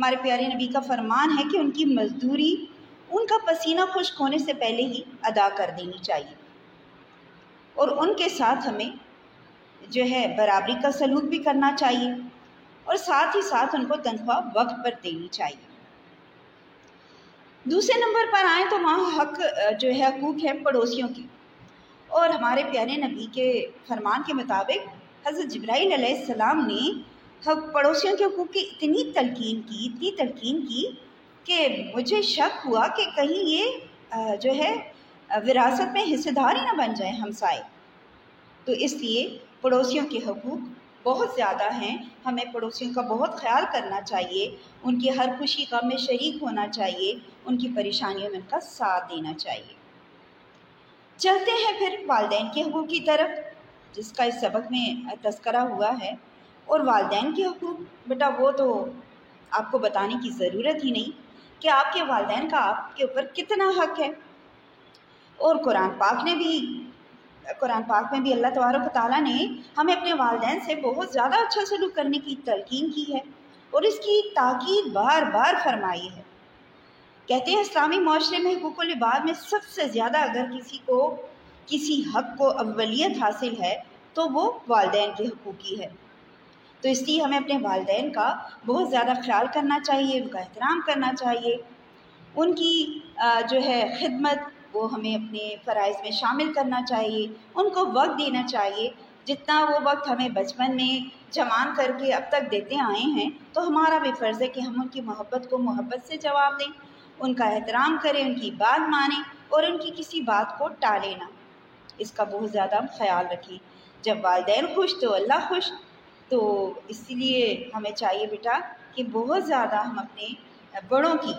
ہمارے پیارے نبی کا فرمان ہے کہ ان کی مزدوری ان کا پسینہ خشک ہونے سے پہلے ہی ادا کر دینی چاہیے، اور ان کے ساتھ ہمیں جو ہے برابری کا سلوک بھی کرنا چاہیے، اور ساتھ ہی ساتھ ان کو تنخواہ وقت پر دینی چاہیے۔ دوسرے نمبر پر آئیں تو وہاں حق جو ہے حقوق ہے پڑوسیوں کی، اور ہمارے پیارے نبی کے فرمان کے مطابق حضرت جبرائیل علیہ السلام نے پڑوسیوں کے حقوق کی اتنی تلقین کی کہ مجھے شک ہوا کہ کہیں یہ جو ہے وراثت میں حصے دار ہی نہ بن جائیں ہمسائے۔ تو اس لیے پڑوسیوں کے حقوق بہت زیادہ ہیں، ہمیں پڑوسیوں کا بہت خیال کرنا چاہیے، ان کی ہر خوشی غم میں شریک ہونا چاہیے، ان کی پریشانیوں میں ان کا ساتھ دینا چاہیے۔ چلتے ہیں پھر والدین کے حقوق کی طرف، جس کا اس سبق میں تذکرہ ہوا ہے۔ اور والدین کے حقوق بیٹا وہ تو آپ کو بتانے کی ضرورت ہی نہیں کہ آپ کے والدین کا آپ کے اوپر کتنا حق ہے۔ اور قرآن پاک میں بھی اللہ تبارک و تعالیٰ نے ہمیں اپنے والدین سے بہت زیادہ اچھا سلوک کرنے کی تلقین کی ہے، اور اس کی تاکید بار بار فرمائی ہے۔ کہتے ہیں اسلامی معاشرے میں حقوق العباد میں سب سے زیادہ اگر کسی کو کسی حق کو اولیت حاصل ہے تو وہ والدین کے حقوق کی ہے۔ تو اس لیے ہمیں اپنے والدین کا بہت زیادہ خیال کرنا چاہیے، ان کا احترام کرنا چاہیے، ان کی جو ہے خدمت وہ ہمیں اپنے فرائض میں شامل کرنا چاہیے، ان کو وقت دینا چاہیے جتنا وہ وقت ہمیں بچپن میں جوان کر کے اب تک دیتے آئے ہیں، تو ہمارا بھی فرض ہے کہ ہم ان کی محبت کو محبت سے جواب دیں، ان کا احترام کریں، ان کی بات مانیں، اور ان کی کسی بات کو ٹالیں نہ۔ اس کا بہت زیادہ خیال رکھیں۔ جب والدین خوش تو اللہ خوش، تو اس لیے ہمیں چاہیے بیٹا کہ بہت زیادہ ہم اپنے بڑوں کی،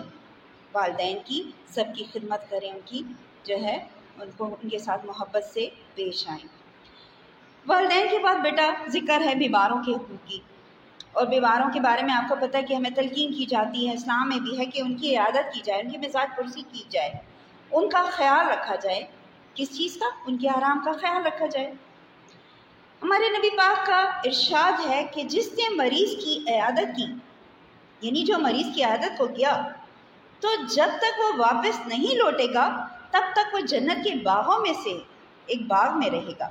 والدین کی سب کی خدمت کریں، ان کی جو ہے ان کے ساتھ محبت سے پیش آئیں۔ والدین کے بعد بیٹا ذکر ہے بیماروں کے حقوق کی، اور بیماروں کے بارے میں آپ کو پتہ ہے کہ ہمیں تلقین کی جاتی ہے، اسلام میں بھی ہے کہ ان کی عیادت کی جائے، ان کی مزاج پرسی کی جائے، ان کا خیال رکھا جائے۔ کس چیز کا؟ ان کے آرام کا خیال رکھا جائے۔ ہمارے نبی پاک کا ارشاد ہے کہ جس نے مریض کی عیادت کی، یعنی جو مریض کی عیادت کو کیا، تو جب تک وہ واپس نہیں لوٹے گا تب تک وہ جنت کے باغوں میں سے ایک باغ میں رہے گا۔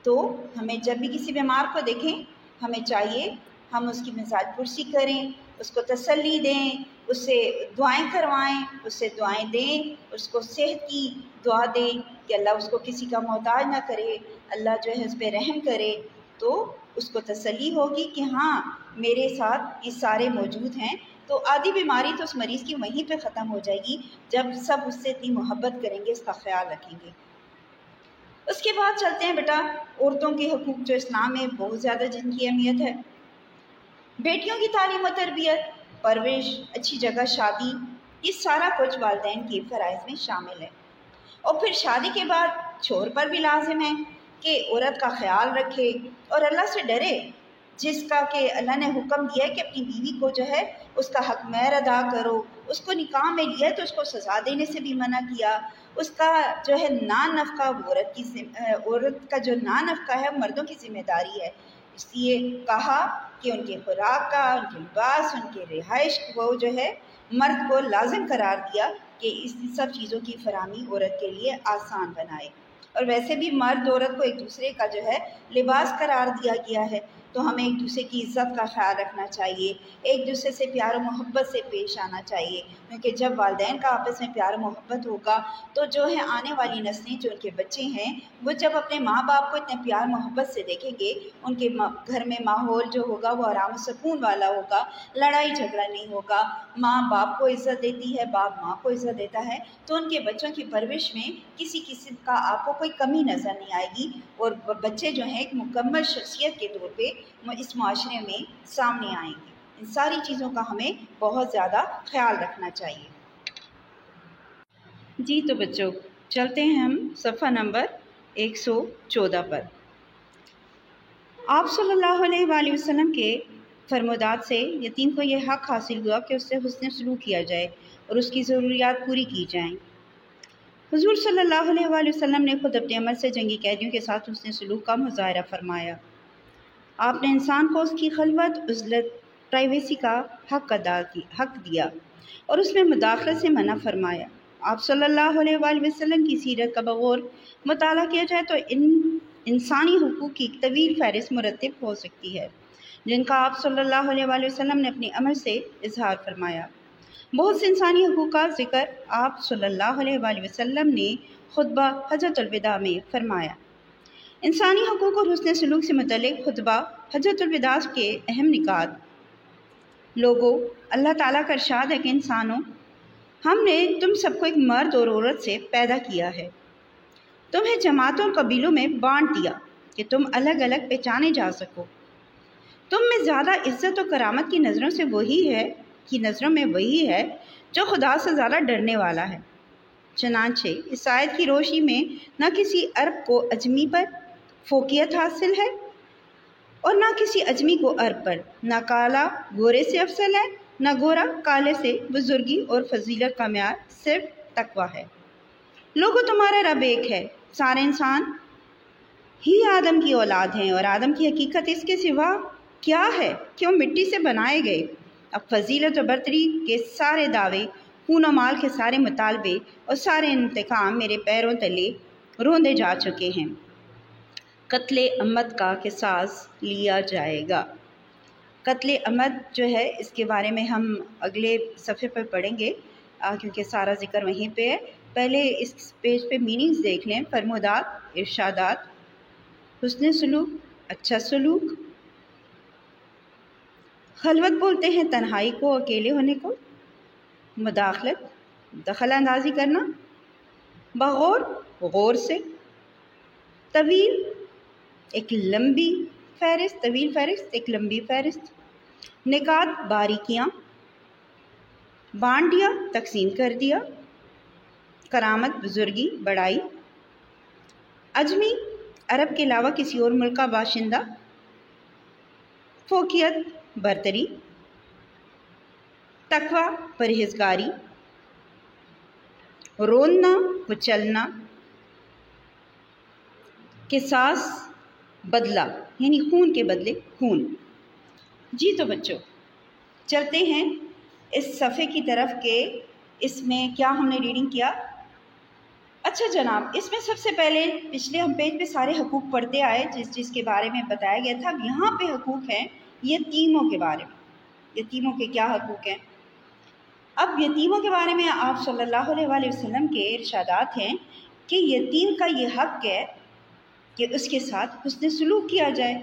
تو ہمیں جب بھی کسی بیمار کو دیکھیں ہمیں چاہیے ہم اس کی مزاج پرسی کریں، اس کو تسلی دیں، اس سے دعائیں کروائیں، اس سے دعائیں دیں، اس کو صحت کی دعا دیں کہ اللہ اس کو کسی کا محتاج نہ کرے، اللہ جو ہے اس پہ رحم کرے۔ تو اس کو تسلی ہوگی کہ ہاں میرے ساتھ یہ سارے موجود ہیں، تو آدھی بیماری تو اس مریض کی وہیں پہ ختم ہو جائے گی جب سب اس سے اتنی محبت کریں گے، اس کا خیال رکھیں گے۔ اس کے بعد چلتے ہیں بیٹا عورتوں کے حقوق جو اسلام میں بہت زیادہ جن کی اہمیت ہے۔ بیٹیوں کی تعلیم و تربیت، پرورش، اچھی جگہ شادی، یہ سارا کچھ والدین کے فرائض میں شامل ہے۔ اور پھر شادی کے بعد شوہر پر بھی لازم ہے کہ عورت کا خیال رکھے اور اللہ سے ڈرے، جس کا کہ اللہ نے حکم دیا ہے کہ اپنی بیوی کو جو ہے اس کا حق مہر ادا کرو، اس کو نکاح میں لیا تو اس کو سزا دینے سے بھی منع کیا، اس کا جو ہے نان نفقہ عورت کا جو نان نفقہ ہے مردوں کی ذمہ داری ہے، اس لیے کہا کہ ان کے خوراک کا، ان کے لباس، ان کے رہائش کو جو ہے مرد کو لازم قرار دیا کہ اس سب چیزوں کی فراہمی عورت کے لیے آسان بنائے۔ اور ویسے بھی مرد عورت کو ایک دوسرے کا جو ہے لباس قرار دیا گیا ہے، تو ہمیں ایک دوسرے کی عزت کا خیال رکھنا چاہیے، ایک دوسرے سے پیار و محبت سے پیش آنا چاہیے، کیونکہ جب والدین کا آپس میں پیار و محبت ہوگا تو جو ہے آنے والی نسلیں، جو ان کے بچے ہیں، وہ جب اپنے ماں باپ کو اتنے پیار محبت سے دیکھیں گے، ان کے گھر میں ماحول جو ہوگا وہ آرام و سکون والا ہوگا، لڑائی جھگڑا نہیں ہوگا، ماں باپ کو عزت دیتی ہے، باپ ماں کو عزت دیتا ہے، تو ان کے بچوں کی پرورش میں کسی قسم کا آپ کو کوئی کمی نظر نہیں آئے گی، اور بچے جو ہیں ایک مکمل شخصیت کے طور پہ اس معاشرے میں سامنے آئیں گے۔ ان ساری چیزوں کا ہمیں بہت زیادہ خیال رکھنا چاہیے۔ جی تو بچوں چلتے ہیں ہم صفحہ نمبر 114 پر۔ آپ صلی اللہ علیہ وآلہ وسلم کے فرمودات سے یتیم کو یہ حق حاصل ہوا کہ اس سے حسن سلوک کیا جائے اور اس کی ضروریات پوری کی جائیں۔ حضور صلی اللہ علیہ وآلہ وسلم نے خود اپنے عمل سے جنگی قیدیوں کے ساتھ حسن سلوک کا مظاہرہ فرمایا۔ آپ نے انسان کو اس کی خلوت، عزلت پرائیویسی کا حق دیا اور اس میں مداخلت سے منع فرمایا۔ آپ صلی اللہ علیہ وآلہ وسلم کی سیرت کا بغور مطالعہ کیا جائے تو انسانی حقوق کی ایک طویل فہرست مرتب ہو سکتی ہے، جن کا آپ صلی اللہ علیہ وآلہ وسلم نے اپنے عمل سے اظہار فرمایا۔ بہت سے انسانی حقوق کا ذکر آپ صلی اللہ علیہ وآلہ وسلم نے خطبہ حجۃ الوداع میں فرمایا۔ انسانی حقوق اور حسن سلوک سے متعلق خطبہ حجۃ الوداع کے اہم نکات: لوگوں، اللہ تعالیٰ کا ارشاد ہے کہ انسانوں، ہم نے تم سب کو ایک مرد اور عورت سے پیدا کیا ہے، تمہیں جماعتوں اور قبیلوں میں بانٹ دیا کہ تم الگ الگ پہچانے جا سکو۔ تم میں زیادہ عزت و کرامت کی نظروں میں وہی ہے جو خدا سے زیادہ ڈرنے والا ہے۔ چنانچہ اس آیت کی روشنی میں نہ کسی عرب کو اجمی پر فوقیت حاصل ہے اور نہ کسی اجمی کو عرب پر، نہ کالا گورے سے افضل ہے، نہ گورا کالے سے۔ بزرگی اور فضیلت کا معیار صرف تقویٰ ہے۔ لوگوں، تمہارا رب ایک ہے، سارے انسان ہی آدم کی اولاد ہیں، اور آدم کی حقیقت اس کے سوا کیا ہے کہ وہ مٹی سے بنائے گئے۔ اب فضیلت و برتری کے سارے دعوے، خون و مال کے سارے مطالبے اور سارے انتقام میرے پیروں تلے روندے جا چکے ہیں۔ قتل عمد کا قصاص لیا جائے گا۔ قتل عمد جو ہے، اس کے بارے میں ہم اگلے صفحے پر پڑھیں گے کیونکہ سارا ذکر وہیں پہ ہے۔ پہلے اس پیج پہ میننگز دیکھ لیں۔ فرمودات، ارشادات، حسن سلوک، اچھا سلوک، خلوت بولتے ہیں تنہائی کو، اکیلے ہونے کو، مداخلت، دخل اندازی کرنا، بغور، غور سے، طویل ایک لمبی فہرست، ایک لمبی فہرست، نکات، باریکیاں، بانٹ دیا، تقسیم کر دیا، کرامت، بزرگی، بڑائی، اجمی، عرب کے علاوہ کسی اور ملک کا باشندہ، فوقیت، برتری، تقویٰ، پرہیزگاری، روننا، کچلنا، قصاص، بدلہ یعنی خون کے بدلے خون۔ جی تو بچوں، چلتے ہیں اس صفحے کی طرف کہ اس میں کیا ہم نے ریڈنگ کیا۔ اچھا جناب، اس میں سب سے پہلے پچھلے ہم پیج پہ سارے حقوق پڑھتے آئے جس کے بارے میں بتایا گیا تھا۔ اب یہاں پہ حقوق ہیں یتیموں کے بارے میں۔ یتیموں کے کیا حقوق ہیں؟ اب یتیموں کے بارے میں آپ صلی اللہ علیہ وآلہ وسلم کے ارشادات ہیں کہ یتیم کا یہ حق ہے کہ اس کے ساتھ حسن سلوک کیا جائے،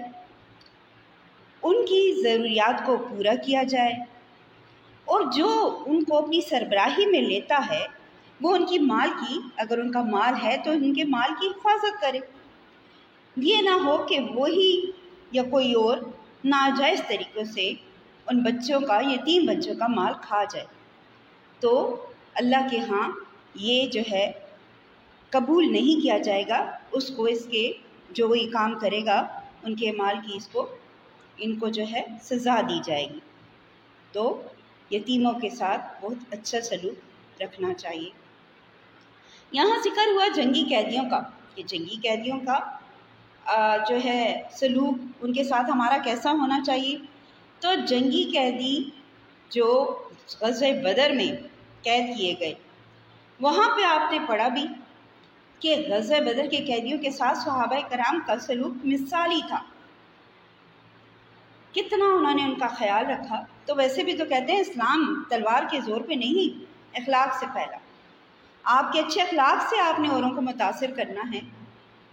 ان کی ضروریات کو پورا کیا جائے، اور جو ان کو اپنی سربراہی میں لیتا ہے وہ ان کی مال کی، اگر ان کا مال ہے تو ان کے مال کی حفاظت کرے۔ یہ نہ ہو کہ وہی یا کوئی اور ناجائز طریقوں سے ان بچوں کا، یتیم بچوں کا مال کھا جائے، تو اللہ کے ہاں یہ جو ہے قبول نہیں کیا جائے گا۔ اس کو، اس کے جو وہی کام کرے گا ان کے مال کی، ان کو جو ہے سزا دی جائے گی۔ تو یتیموں کے ساتھ بہت اچھا سلوک رکھنا چاہیے۔ یہاں ذکر ہوا جنگی قیدیوں کا کہ جنگی قیدیوں کا جو ہے سلوک ان کے ساتھ ہمارا کیسا ہونا چاہیے۔ تو جنگی قیدی جو غزوہ بدر میں قید کیے گئے، وہاں پہ آپ نے پڑھا بھی کہ غزوہ بدر کے قیدیوں کے ساتھ صحابہ کرام کا سلوک مثالی تھا، کتنا انہوں نے ان کا خیال رکھا۔ تو ویسے بھی تو کہتے ہیں اسلام تلوار کے زور پہ نہیں، اخلاق سے پھیلا۔ آپ کے اچھے اخلاق سے آپ نے اوروں کو متاثر کرنا ہے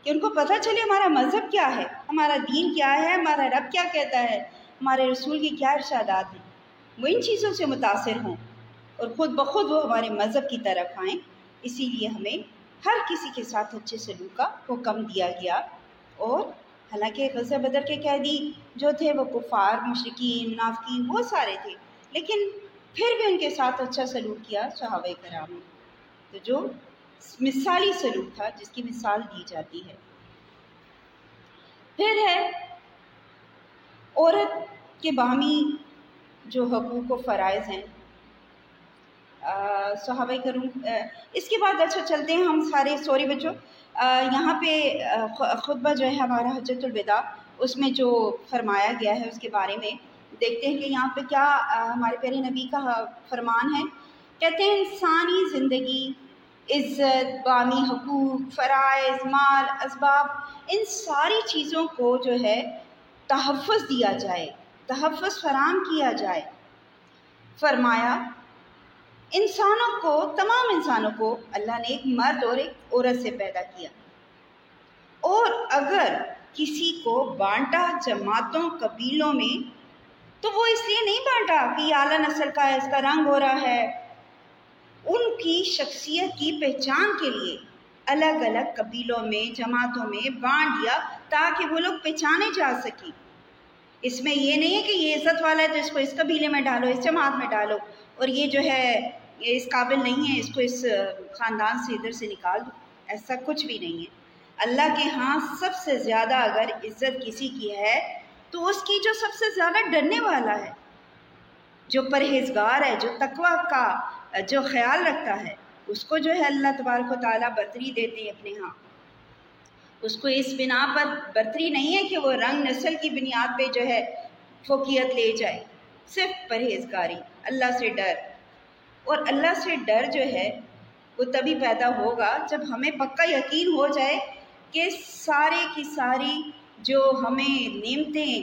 کہ ان کو پتہ چلے ہمارا مذہب کیا ہے، ہمارا دین کیا ہے، ہمارا رب کیا کہتا ہے، ہمارے رسول کی کیا ارشادات ہیں، وہ ان چیزوں سے متاثر ہوں اور خود بخود وہ ہمارے مذہب کی طرف آئیں۔ اسی لیے ہمیں ہر کسی کے ساتھ اچھے سلوک کا حکم دیا گیا۔ اور حالانکہ غزوہ بدر کے قیدی جو تھے وہ کفار، مشرکین، منافقین وہ سارے تھے، لیکن پھر بھی ان کے ساتھ اچھا سلوک کیا صحابہ کرام نے۔ تو جو مثالی سلوک تھا جس کی مثال دی جاتی ہے۔ پھر ہے عورت کے باہمی جو حقوق و فرائض ہیں صحابہ کرام۔ اس کے بعد اچھا چلتے ہیں ہم سارے، سوری بچوں، یہاں پہ خطبہ جو ہے ہمارا حجۃ الوداع، اس میں جو فرمایا گیا ہے اس کے بارے میں دیکھتے ہیں کہ یہاں پہ کیا ہمارے پیارے نبی کا فرمان ہے. کہتے ہیں انسانی زندگی، عزت، بامی حقوق، فرائض، مال، اسباب، ان ساری چیزوں کو جو ہے تحفظ دیا جائے، تحفظ فراہم کیا جائے. فرمایا انسانوں کو، تمام انسانوں کو اللہ نے ایک مرد اور ایک عورت سے پیدا کیا، اور اگر کسی کو بانٹا جماعتوں قبیلوں میں تو وہ اس لیے نہیں بانٹا کہ یہ اعلیٰ نسل کا ہے، اس کا رنگ ہو رہا ہے. ان کی شخصیت کی پہچان کے لیے الگ الگ قبیلوں میں، جماعتوں میں بانٹ دیا تاکہ وہ لوگ پہچانے جا سکیں. اس میں یہ نہیں ہے کہ یہ عزت والا ہے تو اس کو اس قبیلے میں ڈالو، اس جماعت میں ڈالو، اور یہ جو ہے یہ اس قابل نہیں ہے، اس کو اس خاندان سے ادھر سے نکال دو. ایسا کچھ بھی نہیں ہے. اللہ کے ہاں سب سے زیادہ اگر عزت کسی کی ہے تو اس کی جو سب سے زیادہ ڈرنے والا ہے، جو پرہیزگار ہے، جو تقوی کا جو خیال رکھتا ہے، اس کو جو ہے اللہ تبارک و تعالیٰ برتری دیتے ہیں اپنے ہاں. اس کو اس بنا پر برتری نہیں ہے کہ وہ رنگ نسل کی بنیاد پہ جو ہے فوقیت لے جائے، صرف پرہیزگاری، اللہ سے ڈر. اور اللہ سے ڈر جو ہے وہ تبھی پیدا ہوگا جب ہمیں پکا یقین ہو جائے کہ سارے کی ساری جو ہمیں نعمتیں،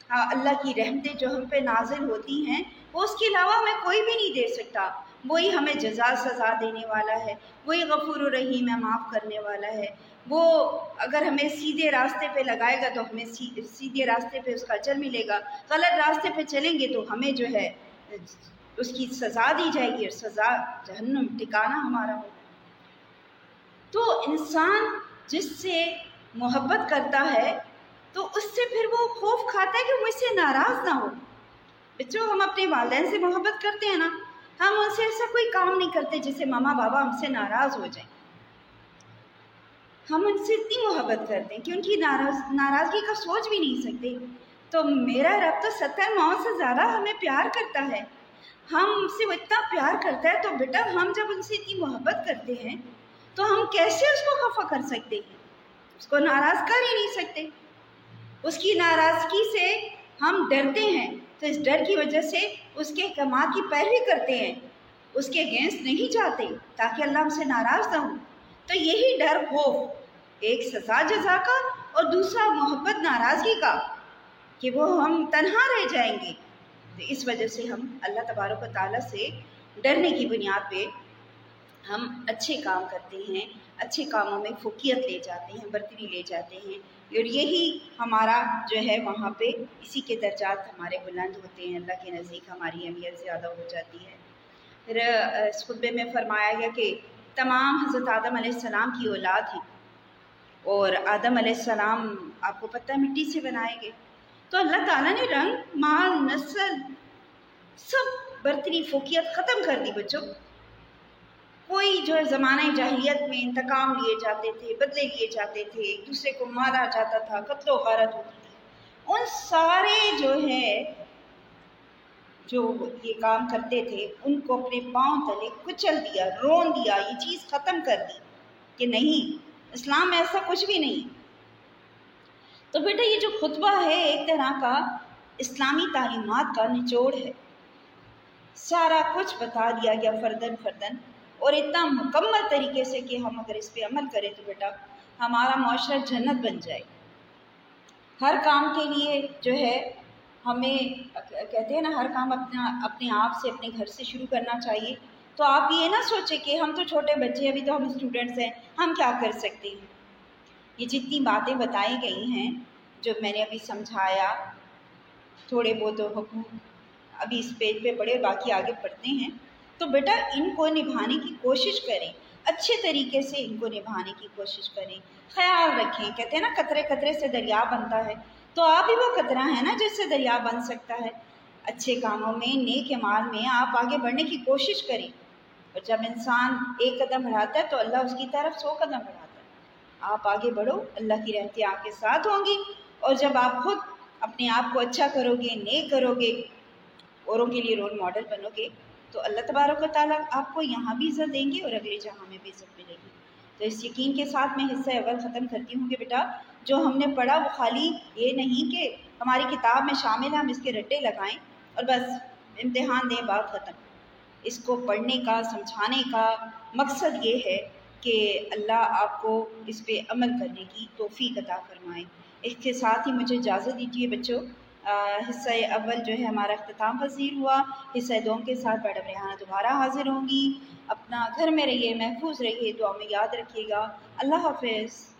اللہ کی رحمتیں جو ہم پہ نازل ہوتی ہیں، وہ اس کے علاوہ ہمیں کوئی بھی نہیں دے سکتا. وہی ہمیں جزا سزا دینے والا ہے، وہی غفور الرحیم ہے، معاف کرنے والا ہے. وہ اگر ہمیں سیدھے راستے پہ لگائے گا تو ہمیں سیدھے راستے پہ اس کا اجر ملے گا، غلط راستے پہ چلیں گے تو ہمیں جو ہے اس کی سزا دی جائے گی، اور سزا جہنم ٹھکانہ ہمارا ہوگا. تو انسان جس سے محبت کرتا ہے تو اس سے پھر وہ خوف کھاتا ہے کہ مجھ سے ناراض نہ ہو. بچوں، ہم اپنے والدین سے محبت کرتے ہیں نا، ہم ان سے ایسا کوئی کام نہیں کرتے جس سے ماما بابا ہم سے ناراض ہو جائیں. ہم ان سے اتنی محبت کرتے ہیں کہ ان کی ناراضگی کا سوچ بھی نہیں سکتے. تو میرا رب تو 70 ماؤں سے زیادہ ہمیں پیار کرتا ہے، ہم سے وہ اتنا پیار کرتا ہے. تو بیٹا ہم جب ان سے اتنی محبت کرتے ہیں تو ہم کیسے اس کو خفا کر سکتے ہیں؟ اس کو ناراض کر ہی نہیں سکتے. اس کی ناراضگی سے ہم ڈرتے ہیں، تو اس ڈر کی وجہ سے اس کے احکامات کی پیروی کرتے ہیں، اس کے اگینسٹ نہیں جاتے تاکہ اللہ ہم سے ناراض نہ ہو. تو یہی ڈر، خوف، ایک سزا جزا کا اور دوسرا محبت ناراضگی کا کہ وہ ہم تنہا رہ جائیں گے. تو اس وجہ سے ہم اللہ تبارک و تعالیٰ سے ڈرنے کی بنیاد پہ ہم اچھے کام کرتے ہیں، اچھے کاموں میں فوقیت لے جاتے ہیں، برتری لے جاتے ہیں، اور یہی ہمارا جو ہے وہاں پہ اسی کے درجات ہمارے بلند ہوتے ہیں، اللہ کے نزدیک ہماری اہمیت زیادہ ہو جاتی ہے. پھر اس خطبے میں فرمایا گیا کہ تمام حضرت آدم علیہ السلام کی اولاد ہیں، اور آدم علیہ السلام آپ کو پتہ ہے مٹی سے بنائے گئے. تو اللہ تعالیٰ نے رنگ، مال، نسل، سب برتری فوقیت ختم کر دی. بچوں، کوئی جو ہے زمانہ جاہلیت میں انتقام لیے جاتے تھے، بدلے لیے جاتے تھے، ایک دوسرے کو مارا جاتا تھا، قتل و غارت ہوتی تھی. ان سارے جو ہے جو یہ کام کرتے تھے ان کو اپنے پاؤں تلے کچل دیا، رون دیا، یہ چیز ختم کر دی کہ نہیں، اسلام میں ایسا کچھ بھی نہیں. تو بیٹا یہ جو خطبہ ہے ایک طرح کا اسلامی تعلیمات کا نچوڑ ہے. سارا کچھ بتا دیا گیا فردن فردن، اور اتنا مکمل طریقے سے کہ ہم اگر اس پہ عمل کریں تو بیٹا ہمارا معاشرہ جنت بن جائے. ہر کام کے لیے جو ہے ہمیں کہتے ہیں نا، ہر کام اپنے آپ سے، اپنے گھر سے شروع کرنا چاہیے. تو آپ یہ نہ سوچیں کہ ہم تو چھوٹے بچے ہیں، ابھی تو ہم اسٹوڈنٹس ہیں، ہم کیا کر سکتے ہیں. یہ جتنی باتیں بتائی گئی ہیں، جو میں نے ابھی سمجھایا، تھوڑے بہت حقوق ابھی اس پیج پہ پڑھے، باقی آگے پڑھتے ہیں. تو بیٹا ان کو نبھانے کی کوشش کریں، اچھے طریقے سے ان کو نبھانے کی کوشش کریں، خیال رکھیں. کہتے ہیں نا قطرے قطرے سے دریا بنتا ہے، تو آپ ہی وہ قطرہ ہے نا جس سے دریا بن سکتا ہے. اچھے کاموں میں، نیک اعمال میں آپ آگے بڑھنے کی کوشش کریں. اور جب انسان ایک قدم بڑھاتا ہے تو اللہ اس کی طرف 100 قدم بڑھاتا ہے. آپ آگے بڑھو، اللہ کی رحمتیں آپ کے ساتھ ہوں گی. اور جب آپ خود اپنے آپ کو اچھا کرو گے، نیک کرو گے، اوروں کے لیے رول ماڈل بنو گے، تو اللہ تبارک و تعالیٰ آپ کو یہاں بھی عزت دیں گے اور اگلے جہاں میں بھی عزت ملے گی. تو اس یقین کے ساتھ میں حصہ اول ختم کرتی ہوں کہ بیٹا جو ہم نے پڑھا وہ خالی یہ نہیں کہ ہماری کتاب میں شامل ہے ہم اس کے رٹے لگائیں اور بس امتحان دیں بات ختم۔ اس کو پڑھنے کا سمجھانے کا مقصد یہ ہے کہ اللہ آپ کو اس پہ عمل کرنے کی توفیق عطا فرمائے۔ اس کے ساتھ ہی مجھے اجازت دیجیے بچوں، حصہ اول جو ہے ہمارا اختتام پذیر ہوا، حصہ دوم کے ساتھ میڈم ریحانہ دوبارہ حاضر ہوں گی۔ اپنا گھر میں رہیے، محفوظ رہیے، دعا میں یاد رکھیے گا۔ اللہ حافظ۔